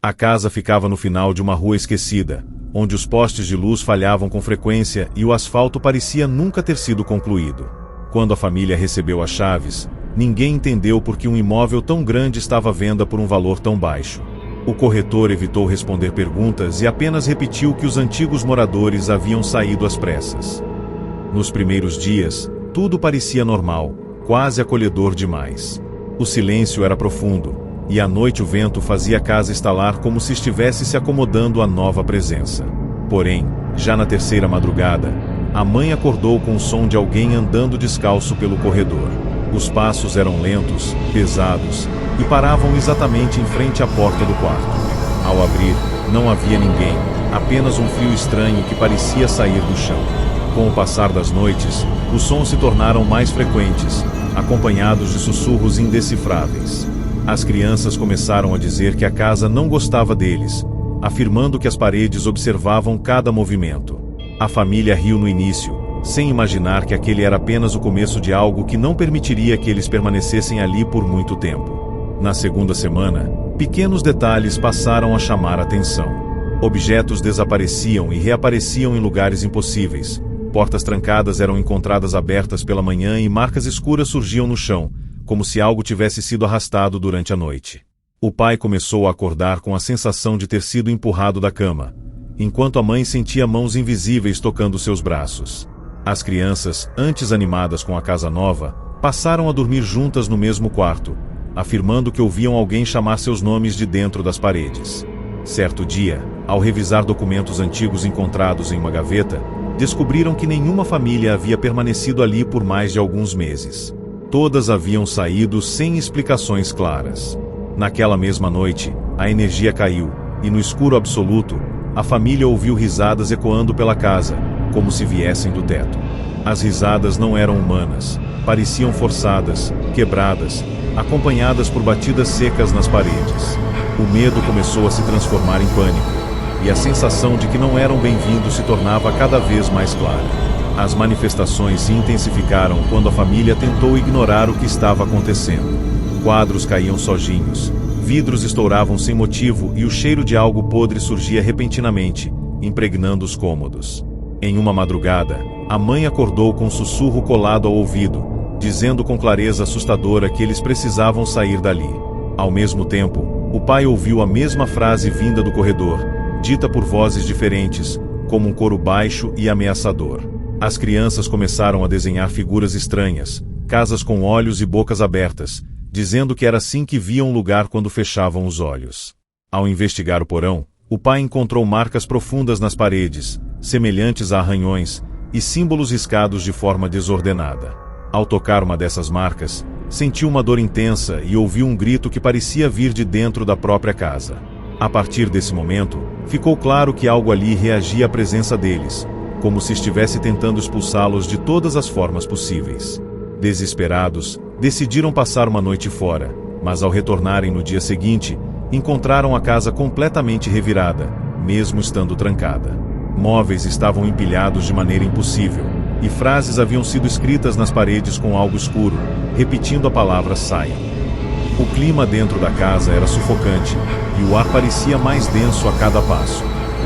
A casa ficava no final de uma rua esquecida, onde os postes de luz falhavam com frequência e o asfalto parecia nunca ter sido concluído. Quando a família recebeu as chaves, ninguém entendeu por que um imóvel tão grande estava à venda por um valor tão baixo. O corretor evitou responder perguntas e apenas repetiu que os antigos moradores haviam saído às pressas. Nos primeiros dias, tudo parecia normal, quase acolhedor demais. O silêncio era profundo, e à noite o vento fazia a casa estalar como se estivesse se acomodando à nova presença. Porém, já na terceira madrugada, a mãe acordou com o som de alguém andando descalço pelo corredor. Os passos eram lentos, pesados, e paravam exatamente em frente à porta do quarto. Ao abrir, não havia ninguém, apenas um frio estranho que parecia sair do chão. Com o passar das noites, os sons se tornaram mais frequentes, acompanhados de sussurros indecifráveis. As crianças começaram a dizer que a casa não gostava deles, afirmando que as paredes observavam cada movimento. A família riu no início, sem imaginar que aquele era apenas o começo de algo que não permitiria que eles permanecessem ali por muito tempo. Na segunda semana, pequenos detalhes passaram a chamar a atenção. Objetos desapareciam e reapareciam em lugares impossíveis. Portas trancadas eram encontradas abertas pela manhã e marcas escuras surgiam no chão, como se algo tivesse sido arrastado durante a noite. O pai começou a acordar com a sensação de ter sido empurrado da cama, enquanto a mãe sentia mãos invisíveis tocando seus braços. As crianças, antes animadas com a casa nova, passaram a dormir juntas no mesmo quarto, afirmando que ouviam alguém chamar seus nomes de dentro das paredes. Certo dia, ao revisar documentos antigos encontrados em uma gaveta, descobriram que nenhuma família havia permanecido ali por mais de alguns meses. Todas haviam saído sem explicações claras. Naquela mesma noite, a energia caiu, e no escuro absoluto, a família ouviu risadas ecoando pela casa, como se viessem do teto. As risadas não eram humanas, pareciam forçadas, quebradas, acompanhadas por batidas secas nas paredes. O medo começou a se transformar em pânico, e a sensação de que não eram bem-vindos se tornava cada vez mais clara. As manifestações se intensificaram quando a família tentou ignorar o que estava acontecendo. Quadros caíam sozinhos, vidros estouravam sem motivo e o cheiro de algo podre surgia repentinamente, impregnando os cômodos. Em uma madrugada, a mãe acordou com um sussurro colado ao ouvido, dizendo com clareza assustadora que eles precisavam sair dali. Ao mesmo tempo, o pai ouviu a mesma frase vinda do corredor, dita por vozes diferentes, como um coro baixo e ameaçador. As crianças começaram a desenhar figuras estranhas, casas com olhos e bocas abertas, dizendo que era assim que viam o lugar quando fechavam os olhos. Ao investigar o porão, o pai encontrou marcas profundas nas paredes, semelhantes a arranhões, e símbolos riscados de forma desordenada. Ao tocar uma dessas marcas, sentiu uma dor intensa e ouviu um grito que parecia vir de dentro da própria casa. A partir desse momento, ficou claro que algo ali reagia à presença deles, como se estivesse tentando expulsá-los de todas as formas possíveis. Desesperados, decidiram passar uma noite fora, mas ao retornarem no dia seguinte, encontraram a casa completamente revirada, mesmo estando trancada. Móveis estavam empilhados de maneira impossível, e frases haviam sido escritas nas paredes com algo escuro, repetindo a palavra "saiam". O clima dentro da casa era sufocante, e o ar parecia mais denso a cada passo.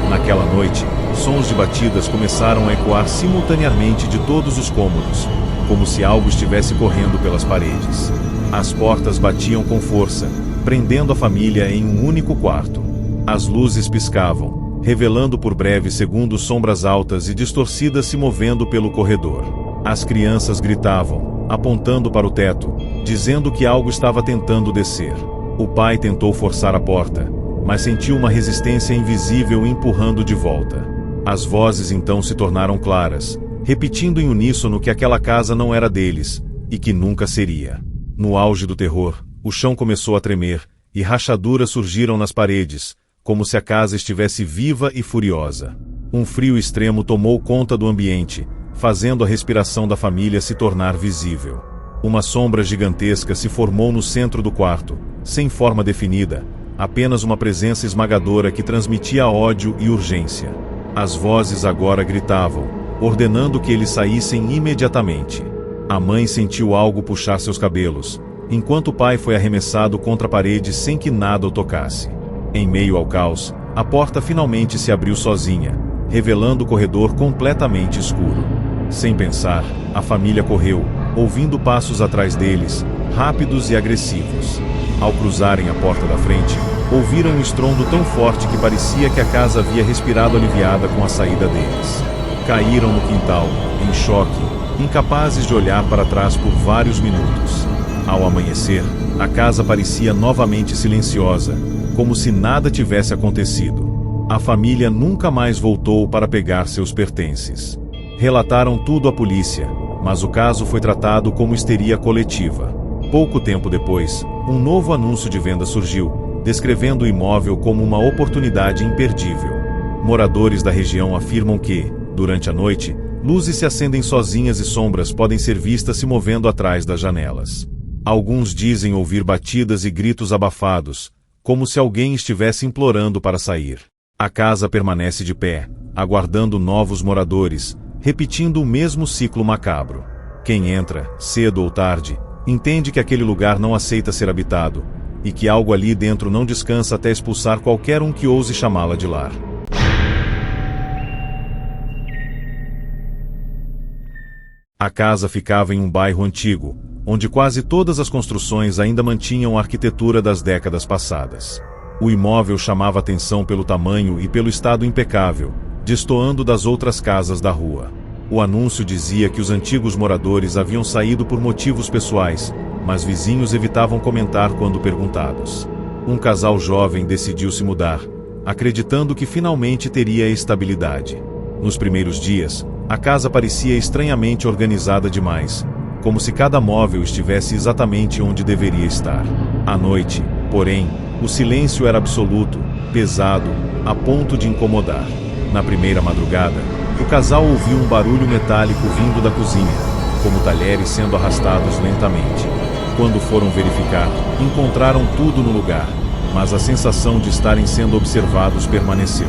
Naquela noite, sons de batidas começaram a ecoar simultaneamente de todos os cômodos, como se algo estivesse correndo pelas paredes. As portas batiam com força, prendendo a família em um único quarto. As luzes piscavam, revelando por breves segundos sombras altas e distorcidas se movendo pelo corredor. As crianças gritavam, apontando para o teto, dizendo que algo estava tentando descer. O pai tentou forçar a porta, mas sentiu uma resistência invisível empurrando de volta. As vozes então se tornaram claras, repetindo em uníssono que aquela casa não era deles, e que nunca seria. No auge do terror, o chão começou a tremer, e rachaduras surgiram nas paredes, como se a casa estivesse viva e furiosa. Um frio extremo tomou conta do ambiente, fazendo a respiração da família se tornar visível. Uma sombra gigantesca se formou no centro do quarto, sem forma definida, apenas uma presença esmagadora que transmitia ódio e urgência. As vozes agora gritavam, ordenando que eles saíssem imediatamente. A mãe sentiu algo puxar seus cabelos, enquanto o pai foi arremessado contra a parede sem que nada o tocasse. Em meio ao caos, a porta finalmente se abriu sozinha, revelando o corredor completamente escuro. Sem pensar, a família correu, ouvindo passos atrás deles, rápidos e agressivos. Ao cruzarem a porta da frente, ouviram um estrondo tão forte que parecia que a casa havia respirado aliviada com a saída deles. Caíram no quintal, em choque, incapazes de olhar para trás por vários minutos. Ao amanhecer, a casa parecia novamente silenciosa, como se nada tivesse acontecido. A família nunca mais voltou para pegar seus pertences. Relataram tudo à polícia, mas o caso foi tratado como histeria coletiva. Pouco tempo depois, um novo anúncio de venda surgiu, descrevendo o imóvel como uma oportunidade imperdível. Moradores da região afirmam que, durante a noite, luzes se acendem sozinhas e sombras podem ser vistas se movendo atrás das janelas. Alguns dizem ouvir batidas e gritos abafados, como se alguém estivesse implorando para sair. A casa permanece de pé, aguardando novos moradores, repetindo o mesmo ciclo macabro. Quem entra, cedo ou tarde, entende que aquele lugar não aceita ser habitado, e que algo ali dentro não descansa até expulsar qualquer um que ouse chamá-la de lar. A casa ficava em um bairro antigo, onde quase todas as construções ainda mantinham a arquitetura das décadas passadas. O imóvel chamava atenção pelo tamanho e pelo estado impecável, destoando das outras casas da rua. O anúncio dizia que os antigos moradores haviam saído por motivos pessoais, mas vizinhos evitavam comentar quando perguntados. Um casal jovem decidiu se mudar, acreditando que finalmente teria estabilidade. Nos primeiros dias, a casa parecia estranhamente organizada demais, como se cada móvel estivesse exatamente onde deveria estar. À noite, porém, o silêncio era absoluto, pesado, a ponto de incomodar. Na primeira madrugada, o casal ouviu um barulho metálico vindo da cozinha, como talheres sendo arrastados lentamente. Quando foram verificar, encontraram tudo no lugar, mas a sensação de estarem sendo observados permaneceu.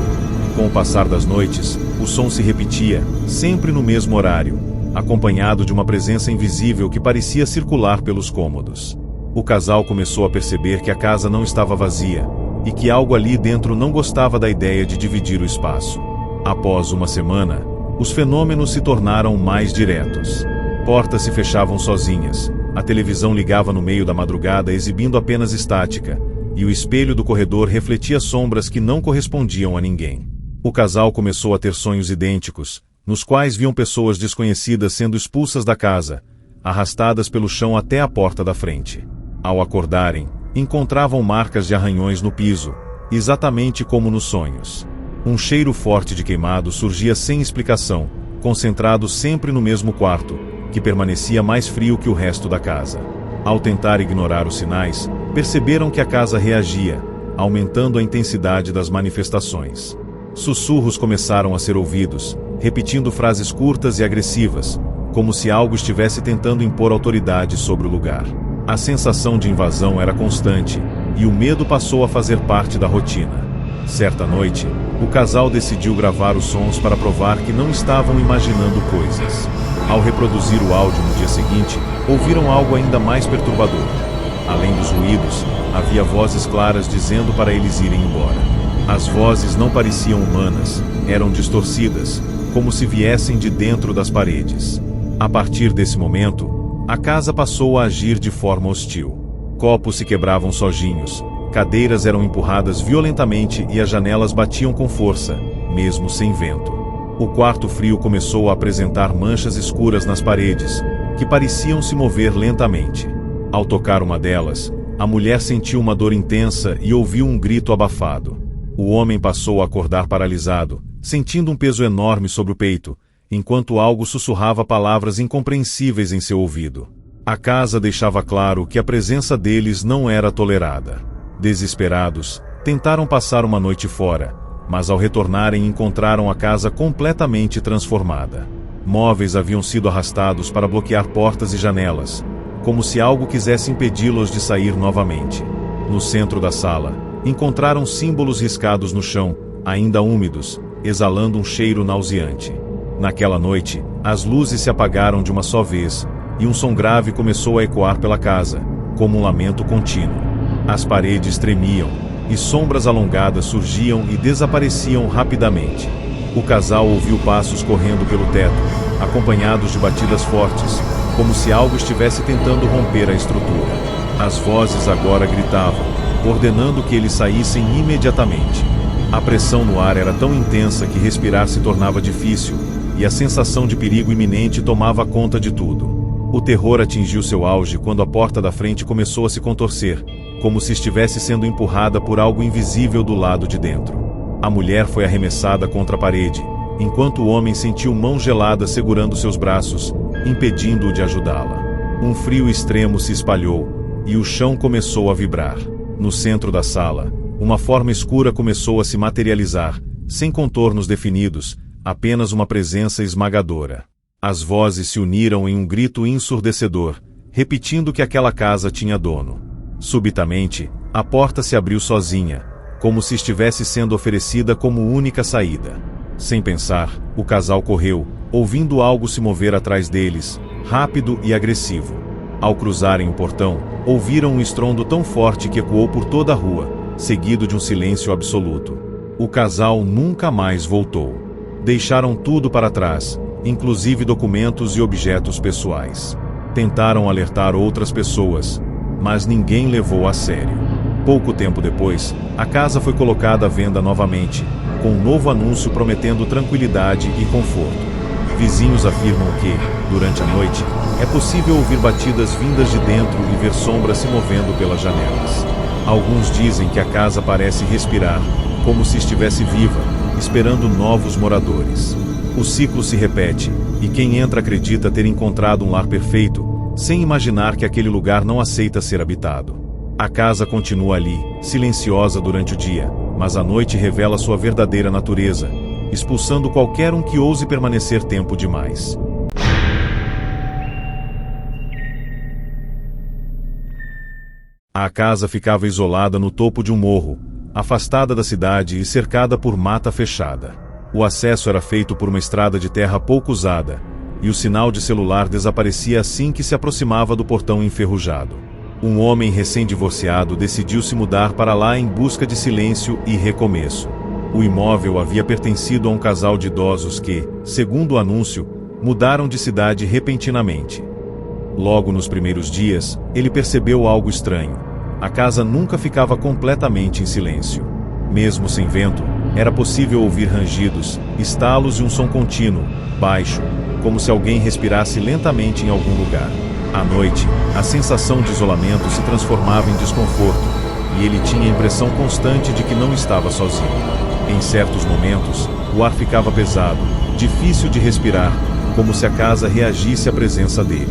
Com o passar das noites, o som se repetia, sempre no mesmo horário, acompanhado de uma presença invisível que parecia circular pelos cômodos. O casal começou a perceber que a casa não estava vazia, e que algo ali dentro não gostava da ideia de dividir o espaço. Após uma semana, os fenômenos se tornaram mais diretos. Portas se fechavam sozinhas, a televisão ligava no meio da madrugada exibindo apenas estática, e o espelho do corredor refletia sombras que não correspondiam a ninguém. O casal começou a ter sonhos idênticos, nos quais viam pessoas desconhecidas sendo expulsas da casa, arrastadas pelo chão até a porta da frente. Ao acordarem, encontravam marcas de arranhões no piso, exatamente como nos sonhos. Um cheiro forte de queimado surgia sem explicação, concentrado sempre no mesmo quarto, que permanecia mais frio que o resto da casa. Ao tentar ignorar os sinais, perceberam que a casa reagia, aumentando a intensidade das manifestações. Sussurros começaram a ser ouvidos, repetindo frases curtas e agressivas, como se algo estivesse tentando impor autoridade sobre o lugar. A sensação de invasão era constante, e o medo passou a fazer parte da rotina. Certa noite, o casal decidiu gravar os sons para provar que não estavam imaginando coisas. Ao reproduzir o áudio no dia seguinte, ouviram algo ainda mais perturbador. Além dos ruídos, havia vozes claras dizendo para eles irem embora. As vozes não pareciam humanas, eram distorcidas, como se viessem de dentro das paredes. A partir desse momento, a casa passou a agir de forma hostil. Copos se quebravam sozinhos, cadeiras eram empurradas violentamente e as janelas batiam com força, mesmo sem vento. O quarto frio começou a apresentar manchas escuras nas paredes, que pareciam se mover lentamente. Ao tocar uma delas, a mulher sentiu uma dor intensa e ouviu um grito abafado. O homem passou a acordar paralisado, sentindo um peso enorme sobre o peito, enquanto algo sussurrava palavras incompreensíveis em seu ouvido. A casa deixava claro que a presença deles não era tolerada. Desesperados, tentaram passar uma noite fora, mas ao retornarem encontraram a casa completamente transformada. Móveis haviam sido arrastados para bloquear portas e janelas, como se algo quisesse impedi-los de sair novamente. No centro da sala, encontraram símbolos riscados no chão, ainda úmidos, exalando um cheiro nauseante. Naquela noite, as luzes se apagaram de uma só vez, e um som grave começou a ecoar pela casa, como um lamento contínuo. As paredes tremiam, e sombras alongadas surgiam e desapareciam rapidamente. O casal ouviu passos correndo pelo teto, acompanhados de batidas fortes, como se algo estivesse tentando romper a estrutura. As vozes agora gritavam, ordenando que eles saíssem imediatamente. A pressão no ar era tão intensa que respirar se tornava difícil, e a sensação de perigo iminente tomava conta de tudo. O terror atingiu seu auge quando a porta da frente começou a se contorcer, como se estivesse sendo empurrada por algo invisível do lado de dentro. A mulher foi arremessada contra a parede, enquanto o homem sentiu mãos geladas segurando seus braços, impedindo-o de ajudá-la. Um frio extremo se espalhou, e o chão começou a vibrar. No centro da sala, uma forma escura começou a se materializar, sem contornos definidos, apenas uma presença esmagadora. As vozes se uniram em um grito ensurdecedor, repetindo que aquela casa tinha dono. Subitamente, a porta se abriu sozinha, como se estivesse sendo oferecida como única saída. Sem pensar, o casal correu, ouvindo algo se mover atrás deles, rápido e agressivo. Ao cruzarem o portão, ouviram um estrondo tão forte que ecoou por toda a rua, seguido de um silêncio absoluto. O casal nunca mais voltou. Deixaram tudo para trás, inclusive documentos e objetos pessoais. Tentaram alertar outras pessoas, mas ninguém levou a sério. Pouco tempo depois, a casa foi colocada à venda novamente, com um novo anúncio prometendo tranquilidade e conforto. Vizinhos afirmam que, durante a noite, é possível ouvir batidas vindas de dentro e ver sombras se movendo pelas janelas. Alguns dizem que a casa parece respirar, como se estivesse viva, esperando novos moradores. O ciclo se repete, e quem entra acredita ter encontrado um lar perfeito, sem imaginar que aquele lugar não aceita ser habitado. A casa continua ali, silenciosa durante o dia, mas à noite revela sua verdadeira natureza, expulsando qualquer um que ouse permanecer tempo demais. A casa ficava isolada no topo de um morro, afastada da cidade e cercada por mata fechada. O acesso era feito por uma estrada de terra pouco usada, e o sinal de celular desaparecia assim que se aproximava do portão enferrujado. Um homem recém-divorciado decidiu se mudar para lá em busca de silêncio e recomeço. O imóvel havia pertencido a um casal de idosos que, segundo o anúncio, mudaram de cidade repentinamente. Logo nos primeiros dias, ele percebeu algo estranho. A casa nunca ficava completamente em silêncio. Mesmo sem vento, era possível ouvir rangidos, estalos e um som contínuo, baixo, como se alguém respirasse lentamente em algum lugar. À noite, a sensação de isolamento se transformava em desconforto, e ele tinha a impressão constante de que não estava sozinho. Em certos momentos, o ar ficava pesado, difícil de respirar, como se a casa reagisse à presença dele.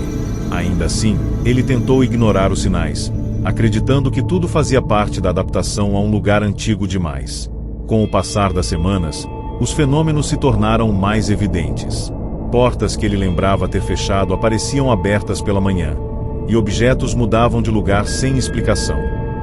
Ainda assim, ele tentou ignorar os sinais, acreditando que tudo fazia parte da adaptação a um lugar antigo demais. Com o passar das semanas, os fenômenos se tornaram mais evidentes. Portas que ele lembrava ter fechado apareciam abertas pela manhã, e objetos mudavam de lugar sem explicação.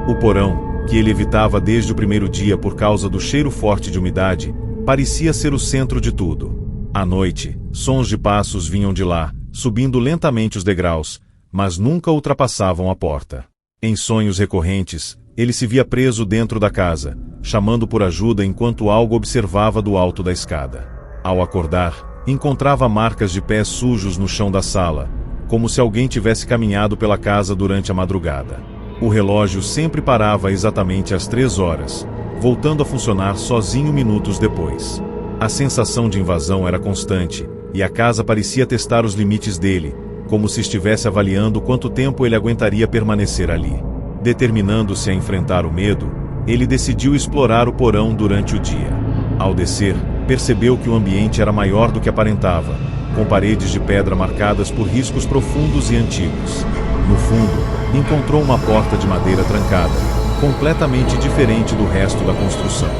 O porão, que ele evitava desde o primeiro dia por causa do cheiro forte de umidade, parecia ser o centro de tudo. À noite, sons de passos vinham de lá, subindo lentamente os degraus, mas nunca ultrapassavam a porta. Em sonhos recorrentes, ele se via preso dentro da casa, chamando por ajuda enquanto algo observava do alto da escada. Ao acordar, encontrava marcas de pés sujos no chão da sala, como se alguém tivesse caminhado pela casa durante a madrugada. O relógio sempre parava exatamente às 3 horas, voltando a funcionar sozinho minutos depois. A sensação de invasão era constante, e a casa parecia testar os limites dele, como se estivesse avaliando quanto tempo ele aguentaria permanecer ali. Determinando-se a enfrentar o medo, ele decidiu explorar o porão durante o dia. Ao descer, percebeu que o ambiente era maior do que aparentava, com paredes de pedra marcadas por riscos profundos e antigos. No fundo, encontrou uma porta de madeira trancada, completamente diferente do resto da construção.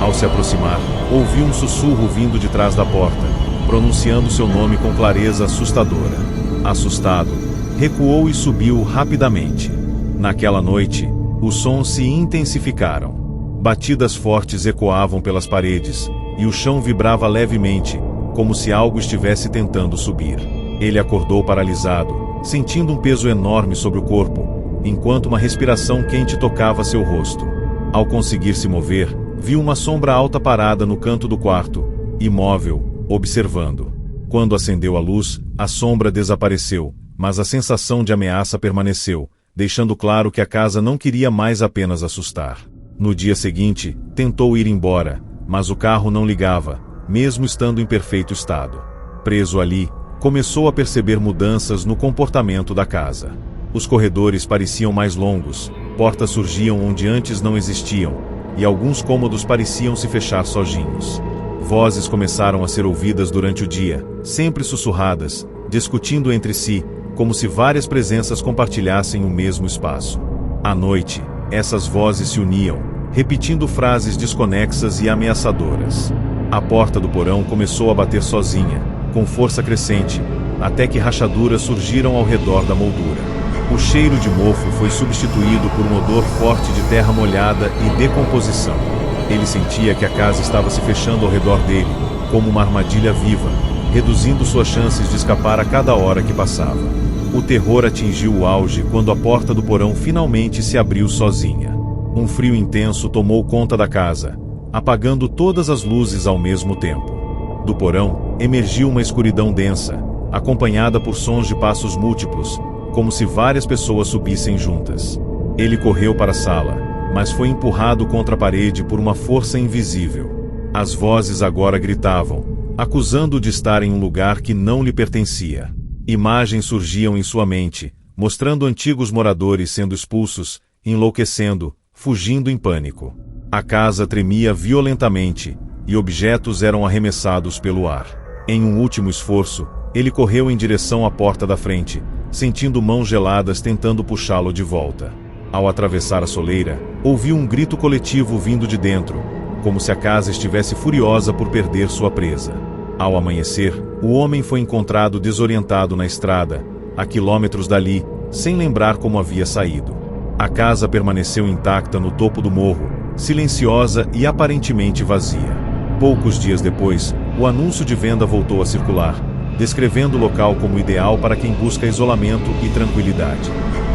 Ao se aproximar, ouviu um sussurro vindo de trás da porta, pronunciando seu nome com clareza assustadora. Assustado, recuou e subiu rapidamente. Naquela noite, os sons se intensificaram. Batidas fortes ecoavam pelas paredes, e o chão vibrava levemente, como se algo estivesse tentando subir. Ele acordou paralisado, sentindo um peso enorme sobre o corpo, enquanto uma respiração quente tocava seu rosto. Ao conseguir se mover, viu uma sombra alta parada no canto do quarto, imóvel, observando. Quando acendeu a luz, a sombra desapareceu, mas a sensação de ameaça permaneceu, deixando claro que a casa não queria mais apenas assustar. No dia seguinte, tentou ir embora, mas o carro não ligava, mesmo estando em perfeito estado. Preso ali, começou a perceber mudanças no comportamento da casa. Os corredores pareciam mais longos, portas surgiam onde antes não existiam, e alguns cômodos pareciam se fechar sozinhos. Vozes começaram a ser ouvidas durante o dia, sempre sussurradas, discutindo entre si, como se várias presenças compartilhassem o mesmo espaço. À noite, essas vozes se uniam, repetindo frases desconexas e ameaçadoras. A porta do porão começou a bater sozinha, com força crescente, até que rachaduras surgiram ao redor da moldura. O cheiro de mofo foi substituído por um odor forte de terra molhada e decomposição. Ele sentia que a casa estava se fechando ao redor dele, como uma armadilha viva, reduzindo suas chances de escapar a cada hora que passava. O terror atingiu o auge quando a porta do porão finalmente se abriu sozinha. Um frio intenso tomou conta da casa, apagando todas as luzes ao mesmo tempo. Do porão, emergiu uma escuridão densa, acompanhada por sons de passos múltiplos, como se várias pessoas subissem juntas. Ele correu para a sala, mas foi empurrado contra a parede por uma força invisível. As vozes agora gritavam, acusando-o de estar em um lugar que não lhe pertencia. Imagens surgiam em sua mente, mostrando antigos moradores sendo expulsos, enlouquecendo, fugindo em pânico. A casa tremia violentamente, e objetos eram arremessados pelo ar. Em um último esforço, ele correu em direção à porta da frente, sentindo mãos geladas tentando puxá-lo de volta. Ao atravessar a soleira, ouviu um grito coletivo vindo de dentro, como se a casa estivesse furiosa por perder sua presa. Ao amanhecer, o homem foi encontrado desorientado na estrada, a quilômetros dali, sem lembrar como havia saído. A casa permaneceu intacta no topo do morro, silenciosa e aparentemente vazia. Poucos dias depois, o anúncio de venda voltou a circular, descrevendo o local como ideal para quem busca isolamento e tranquilidade.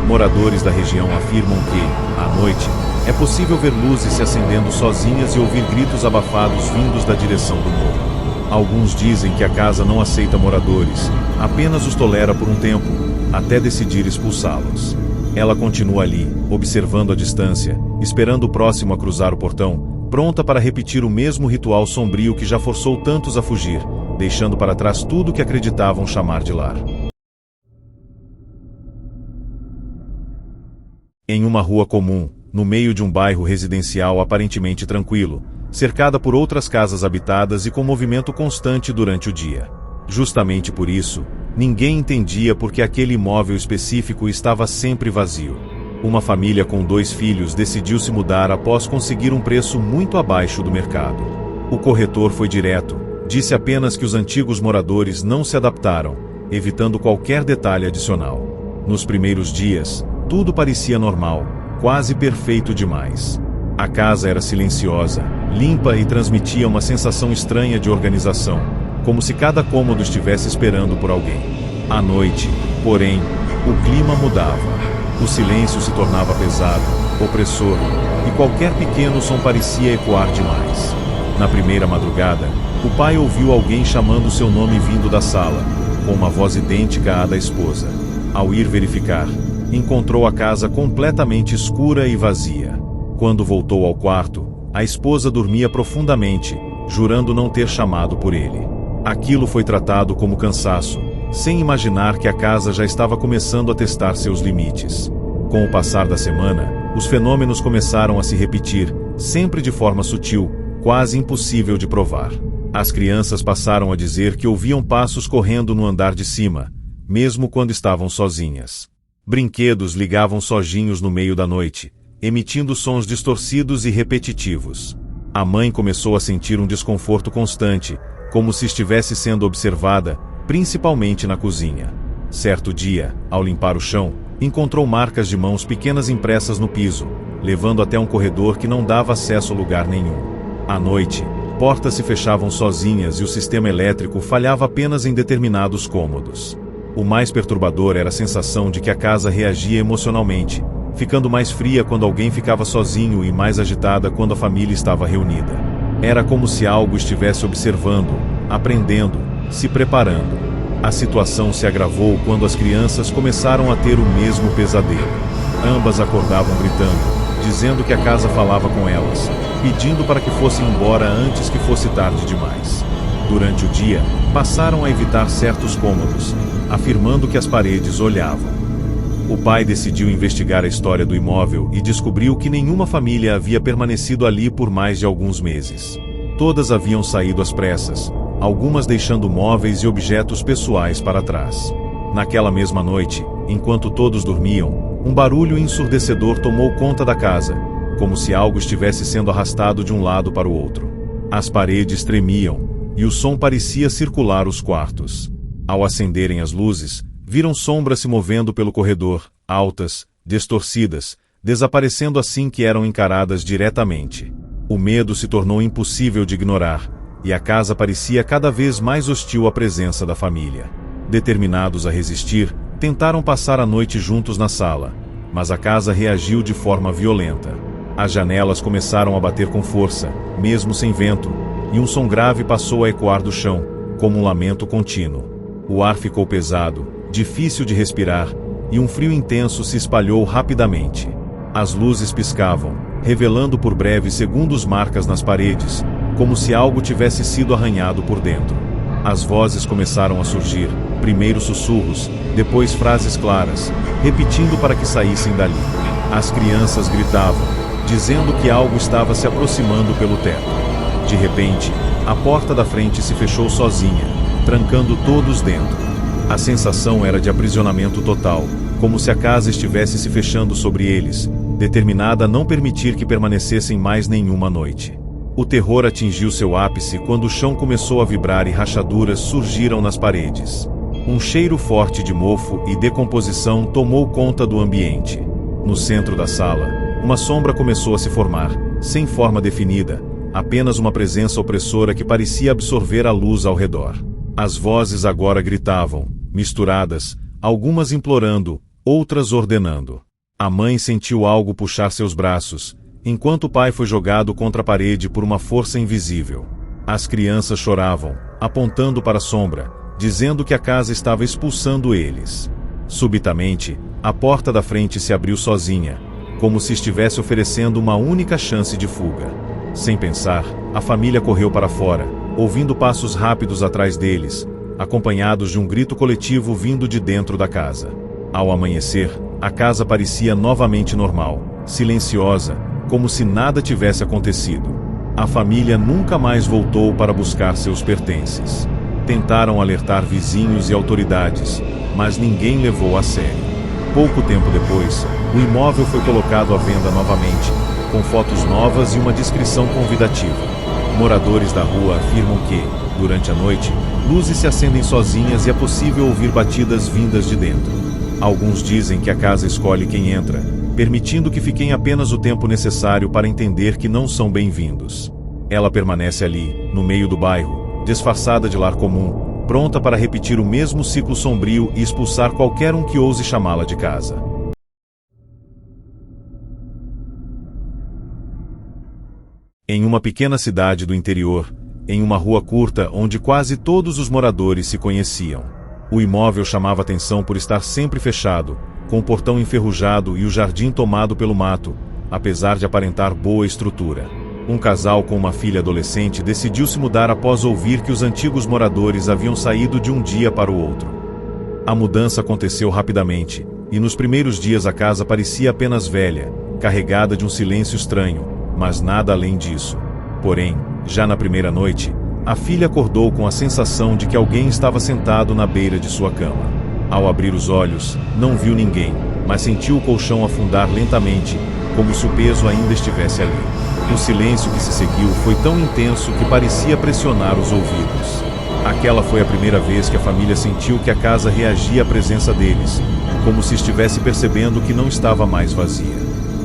Moradores da região afirmam que, à noite, é possível ver luzes se acendendo sozinhas e ouvir gritos abafados vindos da direção do morro. Alguns dizem que a casa não aceita moradores, apenas os tolera por um tempo, até decidir expulsá-los. Ela continua ali, observando a distância, esperando o próximo a cruzar o portão, pronta para repetir o mesmo ritual sombrio que já forçou tantos a fugir, deixando para trás tudo o que acreditavam chamar de lar. Em uma rua comum, no meio de um bairro residencial aparentemente tranquilo, cercada por outras casas habitadas e com movimento constante durante o dia. Justamente por isso, ninguém entendia por que aquele imóvel específico estava sempre vazio. Uma família com 2 filhos decidiu se mudar após conseguir um preço muito abaixo do mercado. O corretor foi direto, disse apenas que os antigos moradores não se adaptaram, evitando qualquer detalhe adicional. Nos primeiros dias, tudo parecia normal, quase perfeito demais. A casa era silenciosa, limpa e transmitia uma sensação estranha de organização, como se cada cômodo estivesse esperando por alguém. À noite, porém, o clima mudava. O silêncio se tornava pesado, opressor, e qualquer pequeno som parecia ecoar demais. Na primeira madrugada, o pai ouviu alguém chamando seu nome vindo da sala, com uma voz idêntica à da esposa. Ao ir verificar, encontrou a casa completamente escura e vazia. Quando voltou ao quarto, a esposa dormia profundamente, jurando não ter chamado por ele. Aquilo foi tratado como cansaço, sem imaginar que a casa já estava começando a testar seus limites. Com o passar da semana, os fenômenos começaram a se repetir, sempre de forma sutil, quase impossível de provar. As crianças passaram a dizer que ouviam passos correndo no andar de cima, mesmo quando estavam sozinhas. Brinquedos ligavam sozinhos no meio da noite, emitindo sons distorcidos e repetitivos. A mãe começou a sentir um desconforto constante, como se estivesse sendo observada, principalmente na cozinha. Certo dia, ao limpar o chão, encontrou marcas de mãos pequenas impressas no piso, levando até um corredor que não dava acesso a lugar nenhum. À noite, portas se fechavam sozinhas e o sistema elétrico falhava apenas em determinados cômodos. O mais perturbador era a sensação de que a casa reagia emocionalmente, ficando mais fria quando alguém ficava sozinho e mais agitada quando a família estava reunida. Era como se algo estivesse observando, aprendendo, se preparando. A situação se agravou quando as crianças começaram a ter o mesmo pesadelo. Ambas acordavam gritando, dizendo que a casa falava com elas, pedindo para que fossem embora antes que fosse tarde demais. Durante o dia, passaram a evitar certos cômodos, afirmando que as paredes olhavam. O pai decidiu investigar a história do imóvel e descobriu que nenhuma família havia permanecido ali por mais de alguns meses. Todas haviam saído às pressas, algumas deixando móveis e objetos pessoais para trás. Naquela mesma noite, enquanto todos dormiam, um barulho ensurdecedor tomou conta da casa, como se algo estivesse sendo arrastado de um lado para o outro. As paredes tremiam, e o som parecia circular os quartos. Ao acenderem as luzes, viram sombras se movendo pelo corredor, altas, distorcidas, desaparecendo assim que eram encaradas diretamente. O medo se tornou impossível de ignorar, e a casa parecia cada vez mais hostil à presença da família. Determinados a resistir, tentaram passar a noite juntos na sala, mas a casa reagiu de forma violenta. As janelas começaram a bater com força, mesmo sem vento, e um som grave passou a ecoar do chão, como um lamento contínuo. O ar ficou pesado, difícil de respirar, e um frio intenso se espalhou rapidamente. As luzes piscavam, revelando por breves segundos marcas nas paredes, como se algo tivesse sido arranhado por dentro. As vozes começaram a surgir, primeiro sussurros, depois frases claras, repetindo para que saíssem dali. As crianças gritavam, dizendo que algo estava se aproximando pelo teto. De repente, a porta da frente se fechou sozinha, trancando todos dentro. A sensação era de aprisionamento total, como se a casa estivesse se fechando sobre eles, determinada a não permitir que permanecessem mais nenhuma noite. O terror atingiu seu ápice quando o chão começou a vibrar e rachaduras surgiram nas paredes. Um cheiro forte de mofo e decomposição tomou conta do ambiente. No centro da sala, uma sombra começou a se formar, sem forma definida, apenas uma presença opressora que parecia absorver a luz ao redor. As vozes agora gritavam, misturadas, algumas implorando, outras ordenando. A mãe sentiu algo puxar seus braços, enquanto o pai foi jogado contra a parede por uma força invisível. As crianças choravam, apontando para a sombra, dizendo que a casa estava expulsando eles. Subitamente, a porta da frente se abriu sozinha, como se estivesse oferecendo uma única chance de fuga. Sem pensar, a família correu para fora, ouvindo passos rápidos atrás deles, acompanhados de um grito coletivo vindo de dentro da casa. Ao amanhecer, a casa parecia novamente normal, silenciosa, como se nada tivesse acontecido. A família nunca mais voltou para buscar seus pertences. Tentaram alertar vizinhos e autoridades, mas ninguém levou a sério. Pouco tempo depois, o imóvel foi colocado à venda novamente, com fotos novas e uma descrição convidativa. Moradores da rua afirmam que, durante a noite, luzes se acendem sozinhas e é possível ouvir batidas vindas de dentro. Alguns dizem que a casa escolhe quem entra, permitindo que fiquem apenas o tempo necessário para entender que não são bem-vindos. Ela permanece ali, no meio do bairro, disfarçada de lar comum, pronta para repetir o mesmo ciclo sombrio e expulsar qualquer um que ouse chamá-la de casa. Em uma pequena cidade do interior, em uma rua curta onde quase todos os moradores se conheciam. O imóvel chamava atenção por estar sempre fechado, com o portão enferrujado e o jardim tomado pelo mato, apesar de aparentar boa estrutura. Um casal com uma filha adolescente decidiu se mudar após ouvir que os antigos moradores haviam saído de um dia para o outro. A mudança aconteceu rapidamente, e nos primeiros dias a casa parecia apenas velha, carregada de um silêncio estranho, mas nada além disso. Porém, já na primeira noite, a filha acordou com a sensação de que alguém estava sentado na beira de sua cama. Ao abrir os olhos, não viu ninguém, mas sentiu o colchão afundar lentamente, como se o peso ainda estivesse ali. O silêncio que se seguiu foi tão intenso que parecia pressionar os ouvidos. Aquela foi a primeira vez que a família sentiu que a casa reagia à presença deles, como se estivesse percebendo que não estava mais vazia.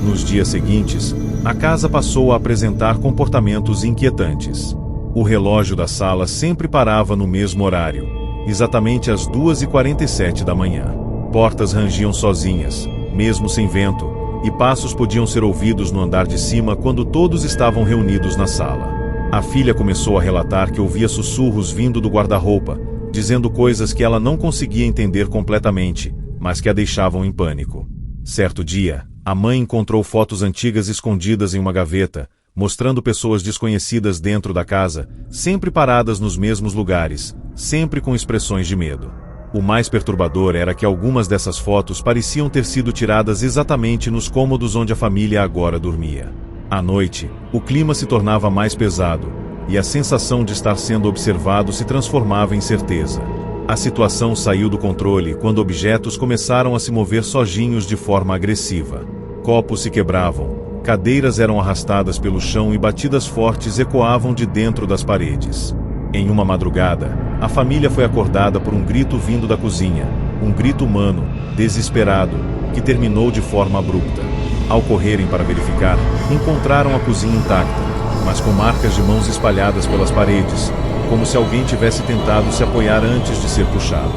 Nos dias seguintes, a casa passou a apresentar comportamentos inquietantes. O relógio da sala sempre parava no mesmo horário, exatamente às 2h47 da manhã. Portas rangiam sozinhas, mesmo sem vento, e passos podiam ser ouvidos no andar de cima quando todos estavam reunidos na sala. A filha começou a relatar que ouvia sussurros vindo do guarda-roupa, dizendo coisas que ela não conseguia entender completamente, mas que a deixavam em pânico. Certo dia, a mãe encontrou fotos antigas escondidas em uma gaveta, mostrando pessoas desconhecidas dentro da casa, sempre paradas nos mesmos lugares, sempre com expressões de medo. O mais perturbador era que algumas dessas fotos pareciam ter sido tiradas exatamente nos cômodos onde a família agora dormia. À noite, o clima se tornava mais pesado, e a sensação de estar sendo observado se transformava em certeza. A situação saiu do controle quando objetos começaram a se mover sozinhos de forma agressiva. Copos se quebravam, cadeiras eram arrastadas pelo chão e batidas fortes ecoavam de dentro das paredes. Em uma madrugada, a família foi acordada por um grito vindo da cozinha, um grito humano, desesperado, que terminou de forma abrupta. Ao correrem para verificar, encontraram a cozinha intacta, mas com marcas de mãos espalhadas pelas paredes, como se alguém tivesse tentado se apoiar antes de ser puxado.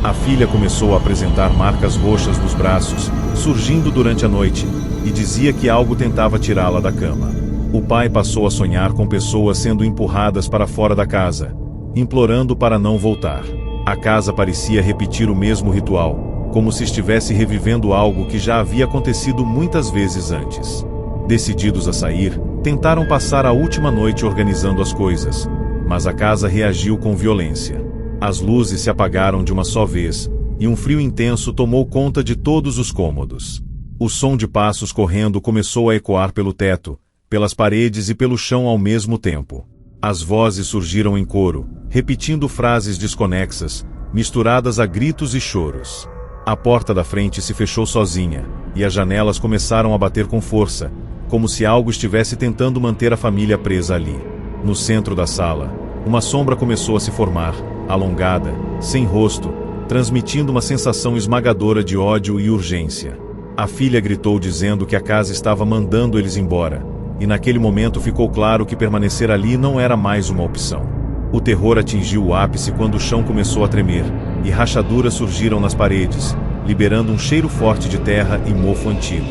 A filha começou a apresentar marcas roxas nos braços, surgindo durante a noite, e dizia que algo tentava tirá-la da cama. O pai passou a sonhar com pessoas sendo empurradas para fora da casa, implorando para não voltar. A casa parecia repetir o mesmo ritual, como se estivesse revivendo algo que já havia acontecido muitas vezes antes. Decididos a sair, tentaram passar a última noite organizando as coisas, mas a casa reagiu com violência. As luzes se apagaram de uma só vez, e um frio intenso tomou conta de todos os cômodos. O som de passos correndo começou a ecoar pelo teto, pelas paredes e pelo chão ao mesmo tempo. As vozes surgiram em coro, repetindo frases desconexas, misturadas a gritos e choros. A porta da frente se fechou sozinha, e as janelas começaram a bater com força, como se algo estivesse tentando manter a família presa ali. No centro da sala, uma sombra começou a se formar, alongada, sem rosto, transmitindo uma sensação esmagadora de ódio e urgência. A filha gritou dizendo que a casa estava mandando eles embora, e naquele momento ficou claro que permanecer ali não era mais uma opção. O terror atingiu o ápice quando o chão começou a tremer, e rachaduras surgiram nas paredes, liberando um cheiro forte de terra e mofo antigo.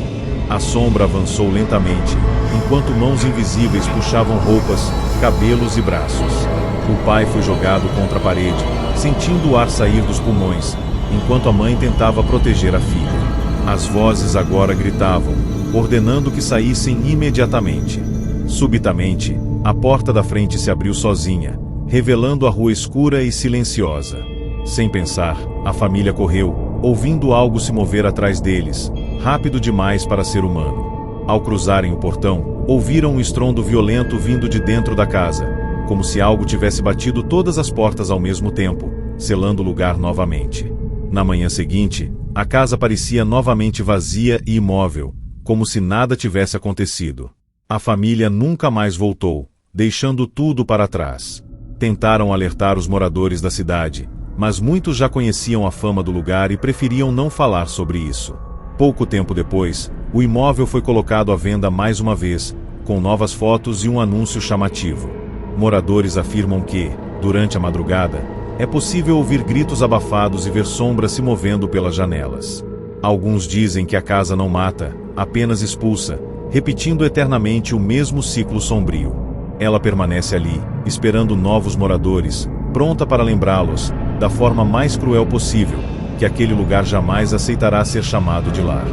A sombra avançou lentamente, enquanto mãos invisíveis puxavam roupas, cabelos e braços. O pai foi jogado contra a parede, sentindo o ar sair dos pulmões, enquanto a mãe tentava proteger a filha. As vozes agora gritavam, ordenando que saíssem imediatamente. Subitamente, a porta da frente se abriu sozinha, revelando a rua escura e silenciosa. Sem pensar, a família correu, ouvindo algo se mover atrás deles, rápido demais para ser humano. Ao cruzarem o portão, ouviram um estrondo violento vindo de dentro da casa, como se algo tivesse batido todas as portas ao mesmo tempo, selando o lugar novamente. Na manhã seguinte, a casa parecia novamente vazia e imóvel, como se nada tivesse acontecido. A família nunca mais voltou, deixando tudo para trás. Tentaram alertar os moradores da cidade, mas muitos já conheciam a fama do lugar e preferiam não falar sobre isso. Pouco tempo depois, o imóvel foi colocado à venda mais uma vez, com novas fotos e um anúncio chamativo. Moradores afirmam que, durante a madrugada, é possível ouvir gritos abafados e ver sombras se movendo pelas janelas. Alguns dizem que a casa não mata, apenas expulsa, repetindo eternamente o mesmo ciclo sombrio. Ela permanece ali, esperando novos moradores, pronta para lembrá-los, da forma mais cruel possível, que aquele lugar jamais aceitará ser chamado de lar.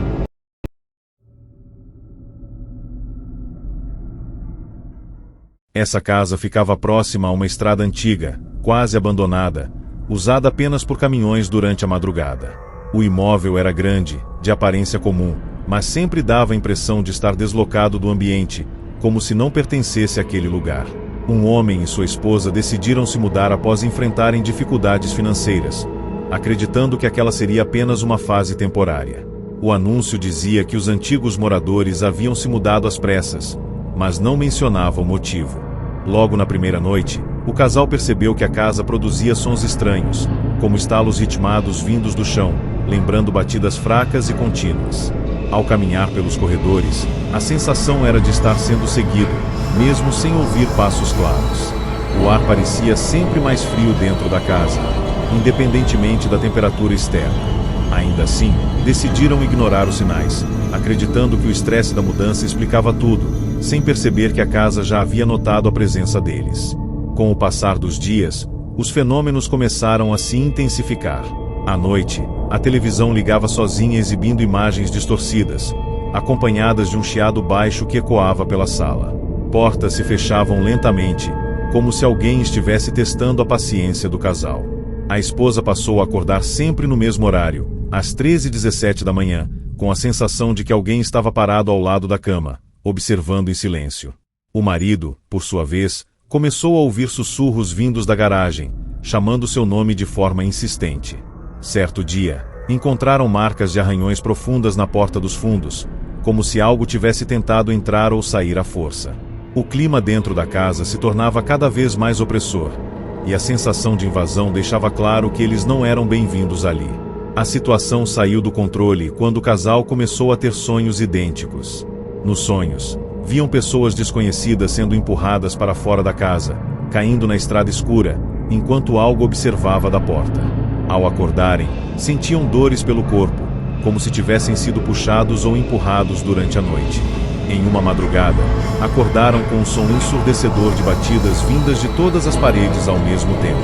Essa casa ficava próxima a uma estrada antiga, quase abandonada, usada apenas por caminhões durante a madrugada. O imóvel era grande, de aparência comum, mas sempre dava a impressão de estar deslocado do ambiente, como se não pertencesse àquele lugar. Um homem e sua esposa decidiram se mudar após enfrentarem dificuldades financeiras, acreditando que aquela seria apenas uma fase temporária. O anúncio dizia que os antigos moradores haviam se mudado às pressas, mas não mencionava o motivo. Logo na primeira noite, o casal percebeu que a casa produzia sons estranhos, como estalos ritmados vindos do chão, lembrando batidas fracas e contínuas. Ao caminhar pelos corredores, a sensação era de estar sendo seguido, mesmo sem ouvir passos claros. O ar parecia sempre mais frio dentro da casa, independentemente da temperatura externa. Ainda assim, decidiram ignorar os sinais, acreditando que o estresse da mudança explicava tudo, sem perceber que a casa já havia notado a presença deles. Com o passar dos dias, os fenômenos começaram a se intensificar. À noite, a televisão ligava sozinha exibindo imagens distorcidas, acompanhadas de um chiado baixo que ecoava pela sala. Portas se fechavam lentamente, como se alguém estivesse testando a paciência do casal. A esposa passou a acordar sempre no mesmo horário, às 13h17 da manhã, com a sensação de que alguém estava parado ao lado da cama, observando em silêncio. O marido, por sua vez, começou a ouvir sussurros vindos da garagem, chamando seu nome de forma insistente. Certo dia, encontraram marcas de arranhões profundas na porta dos fundos, como se algo tivesse tentado entrar ou sair à força. O clima dentro da casa se tornava cada vez mais opressor, e a sensação de invasão deixava claro que eles não eram bem-vindos ali. A situação saiu do controle quando o casal começou a ter sonhos idênticos. Nos sonhos, viam pessoas desconhecidas sendo empurradas para fora da casa, caindo na estrada escura, enquanto algo observava da porta. Ao acordarem, sentiam dores pelo corpo, como se tivessem sido puxados ou empurrados durante a noite. Em uma madrugada, acordaram com um som ensurdecedor de batidas vindas de todas as paredes ao mesmo tempo.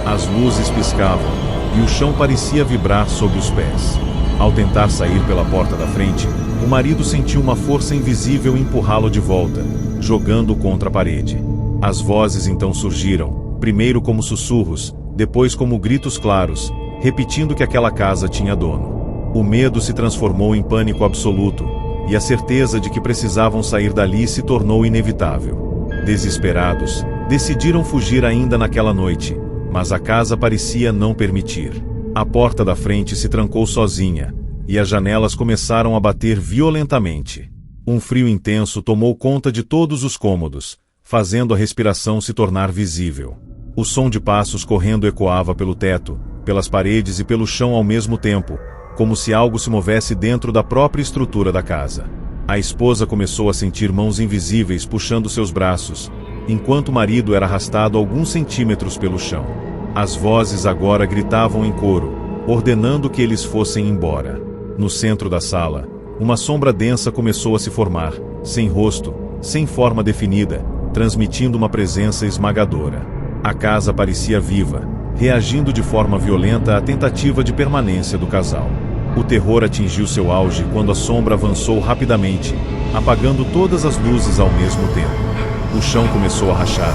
As luzes piscavam, e o chão parecia vibrar sob os pés. Ao tentar sair pela porta da frente, o marido sentiu uma força invisível empurrá-lo de volta, jogando-o contra a parede. As vozes então surgiram, primeiro como sussurros, depois como gritos claros, repetindo que aquela casa tinha dono. O medo se transformou em pânico absoluto, e a certeza de que precisavam sair dali se tornou inevitável. Desesperados, decidiram fugir ainda naquela noite, mas a casa parecia não permitir. A porta da frente se trancou sozinha, e as janelas começaram a bater violentamente. Um frio intenso tomou conta de todos os cômodos, fazendo a respiração se tornar visível. O som de passos correndo ecoava pelo teto, pelas paredes e pelo chão ao mesmo tempo, como se algo se movesse dentro da própria estrutura da casa. A esposa começou a sentir mãos invisíveis puxando seus braços, enquanto o marido era arrastado alguns centímetros pelo chão. As vozes agora gritavam em coro, ordenando que eles fossem embora. No centro da sala, uma sombra densa começou a se formar, sem rosto, sem forma definida, transmitindo uma presença esmagadora. A casa parecia viva, reagindo de forma violenta à tentativa de permanência do casal. O terror atingiu seu auge quando a sombra avançou rapidamente, apagando todas as luzes ao mesmo tempo. O chão começou a rachar,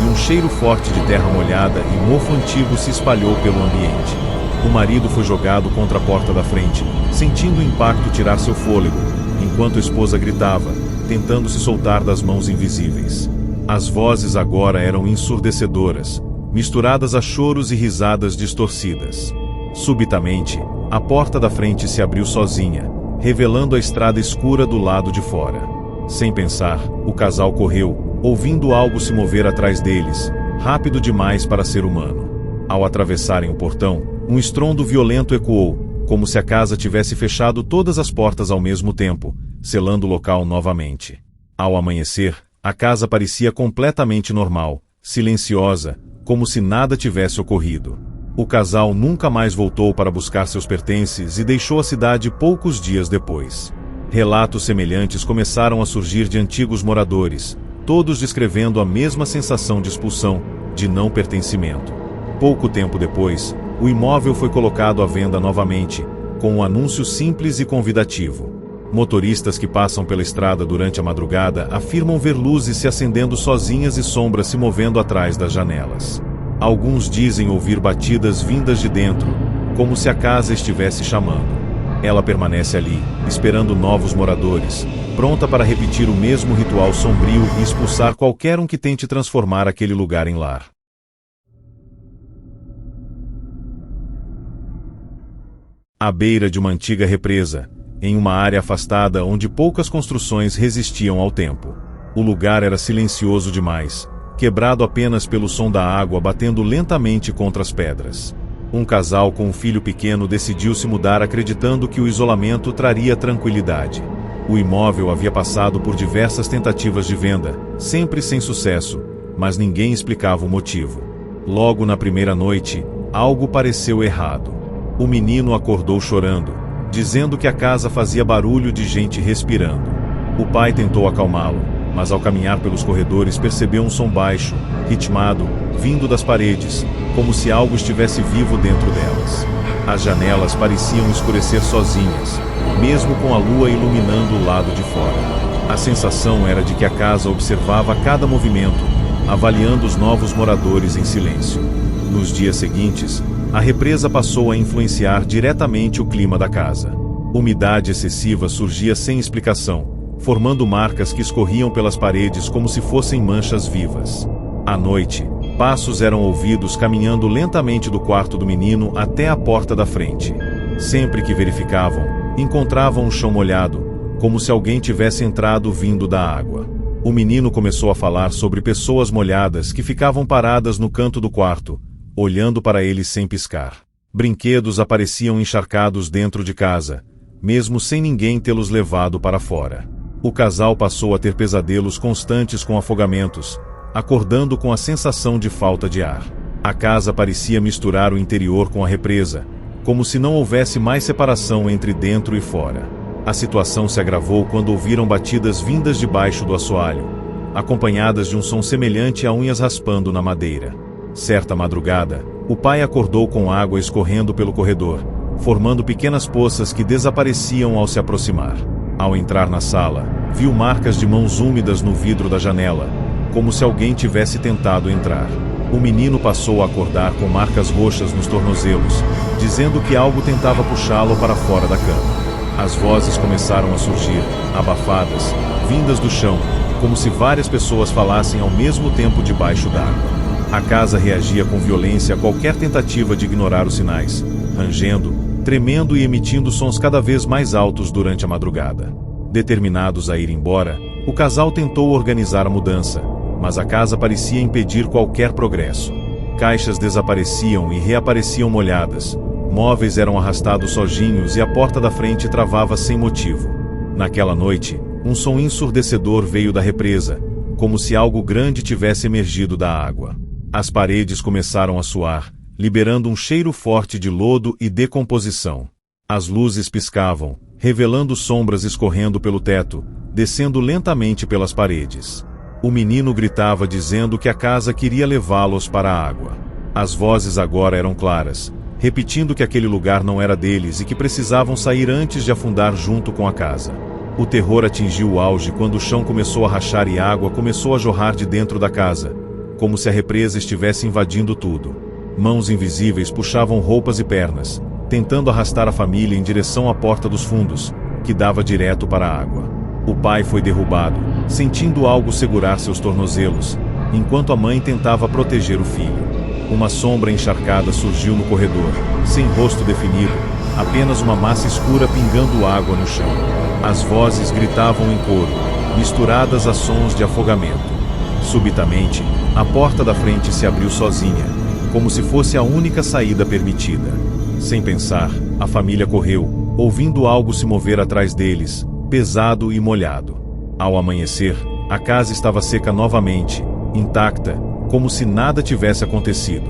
e um cheiro forte de terra molhada e mofo antigo se espalhou pelo ambiente. O marido foi jogado contra a porta da frente, sentindo o impacto tirar seu fôlego, enquanto a esposa gritava, tentando se soltar das mãos invisíveis. As vozes agora eram ensurdecedoras, misturadas a choros e risadas distorcidas. Subitamente, a porta da frente se abriu sozinha, revelando a estrada escura do lado de fora. Sem pensar, o casal correu, ouvindo algo se mover atrás deles, rápido demais para ser humano. Ao atravessarem o portão, um estrondo violento ecoou, como se a casa tivesse fechado todas as portas ao mesmo tempo, selando o local novamente. Ao amanhecer, a casa parecia completamente normal, silenciosa, como se nada tivesse ocorrido. O casal nunca mais voltou para buscar seus pertences e deixou a cidade poucos dias depois. Relatos semelhantes começaram a surgir de antigos moradores, todos descrevendo a mesma sensação de expulsão, de não pertencimento. Pouco tempo depois, o imóvel foi colocado à venda novamente, com um anúncio simples e convidativo. Motoristas que passam pela estrada durante a madrugada afirmam ver luzes se acendendo sozinhas e sombras se movendo atrás das janelas. Alguns dizem ouvir batidas vindas de dentro, como se a casa estivesse chamando. Ela permanece ali, esperando novos moradores, pronta para repetir o mesmo ritual sombrio e expulsar qualquer um que tente transformar aquele lugar em lar. À beira de uma antiga represa, em uma área afastada onde poucas construções resistiam ao tempo. O lugar era silencioso demais, quebrado apenas pelo som da água batendo lentamente contra as pedras. Um casal com um filho pequeno decidiu se mudar acreditando que o isolamento traria tranquilidade. O imóvel havia passado por diversas tentativas de venda, sempre sem sucesso, mas ninguém explicava o motivo. Logo na primeira noite, algo pareceu errado. O menino acordou chorando, dizendo que a casa fazia barulho de gente respirando. O pai tentou acalmá-lo, mas ao caminhar pelos corredores percebeu um som baixo, ritmado, vindo das paredes, como se algo estivesse vivo dentro delas. As janelas pareciam escurecer sozinhas, mesmo com a lua iluminando o lado de fora. A sensação era de que a casa observava cada movimento, avaliando os novos moradores em silêncio. Nos dias seguintes, a represa passou a influenciar diretamente o clima da casa. Umidade excessiva surgia sem explicação, formando marcas que escorriam pelas paredes como se fossem manchas vivas. À noite, passos eram ouvidos caminhando lentamente do quarto do menino até a porta da frente. Sempre que verificavam, encontravam o chão molhado, como se alguém tivesse entrado vindo da água. O menino começou a falar sobre pessoas molhadas que ficavam paradas no canto do quarto, olhando para ele sem piscar. Brinquedos apareciam encharcados dentro de casa, mesmo sem ninguém tê-los levado para fora. O casal passou a ter pesadelos constantes com afogamentos, acordando com a sensação de falta de ar. A casa parecia misturar o interior com a represa, como se não houvesse mais separação entre dentro e fora. A situação se agravou quando ouviram batidas vindas debaixo do assoalho, acompanhadas de um som semelhante a unhas raspando na madeira. Certa madrugada, o pai acordou com água escorrendo pelo corredor, formando pequenas poças que desapareciam ao se aproximar. Ao entrar na sala, viu marcas de mãos úmidas no vidro da janela, como se alguém tivesse tentado entrar. O menino passou a acordar com marcas roxas nos tornozelos, dizendo que algo tentava puxá-lo para fora da cama. As vozes começaram a surgir, abafadas, vindas do chão, como se várias pessoas falassem ao mesmo tempo debaixo d'água. A casa reagia com violência a qualquer tentativa de ignorar os sinais, rangendo, tremendo e emitindo sons cada vez mais altos durante a madrugada. Determinados a ir embora, o casal tentou organizar a mudança, mas a casa parecia impedir qualquer progresso. Caixas desapareciam e reapareciam molhadas, móveis eram arrastados sozinhos e a porta da frente travava sem motivo. Naquela noite, um som ensurdecedor veio da represa, como se algo grande tivesse emergido da água. As paredes começaram a suar, liberando um cheiro forte de lodo e decomposição. As luzes piscavam, revelando sombras escorrendo pelo teto, descendo lentamente pelas paredes. O menino gritava dizendo que a casa queria levá-los para a água. As vozes agora eram claras, repetindo que aquele lugar não era deles e que precisavam sair antes de afundar junto com a casa. O terror atingiu o auge quando o chão começou a rachar e água começou a jorrar de dentro da casa, como se a represa estivesse invadindo tudo. Mãos invisíveis puxavam roupas e pernas, tentando arrastar a família em direção à porta dos fundos, que dava direto para a água. O pai foi derrubado, sentindo algo segurar seus tornozelos, enquanto a mãe tentava proteger o filho. Uma sombra encharcada surgiu no corredor, sem rosto definido, apenas uma massa escura pingando água no chão. As vozes gritavam em coro, misturadas a sons de afogamento. Subitamente, a porta da frente se abriu sozinha, como se fosse a única saída permitida. Sem pensar, a família correu, ouvindo algo se mover atrás deles, pesado e molhado. Ao amanhecer, a casa estava seca novamente, intacta, como se nada tivesse acontecido.